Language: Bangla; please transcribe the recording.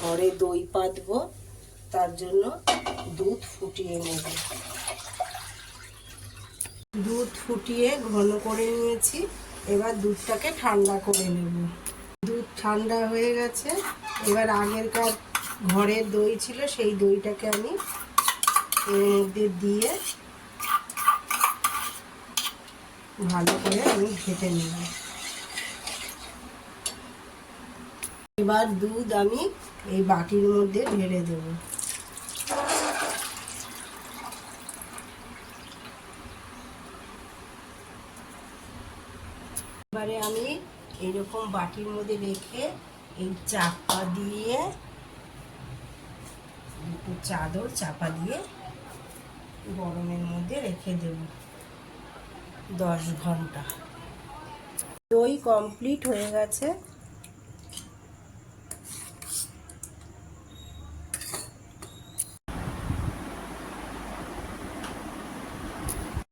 ঘরে দই পাতবো, তার জন্য দুধ ফুটিয়ে নেব। দুধ ফুটিয়ে ঘন করে নিয়েছি, এবার দুধটাকে ঠান্ডা করে নেব। দুধ ঠান্ডা হয়ে গেছে, এবার আগেরকার ঘরের দই ছিল সেই দইটাকে আমি এর মধ্যে দিয়ে ভালো করে আমি ঘেটে নেব। এবার দুধ আমি এই বাটির মধ্যে ঢেলে দেব। এবারে আমি এইরকম বাটির মধ্যে রেখে এই চাপা দিয়ে একটু চাদর চাপা দিয়ে গরমের মধ্যে রেখে দেব 10 ঘন্টা। দই কমপ্লিট হয়ে গেছে।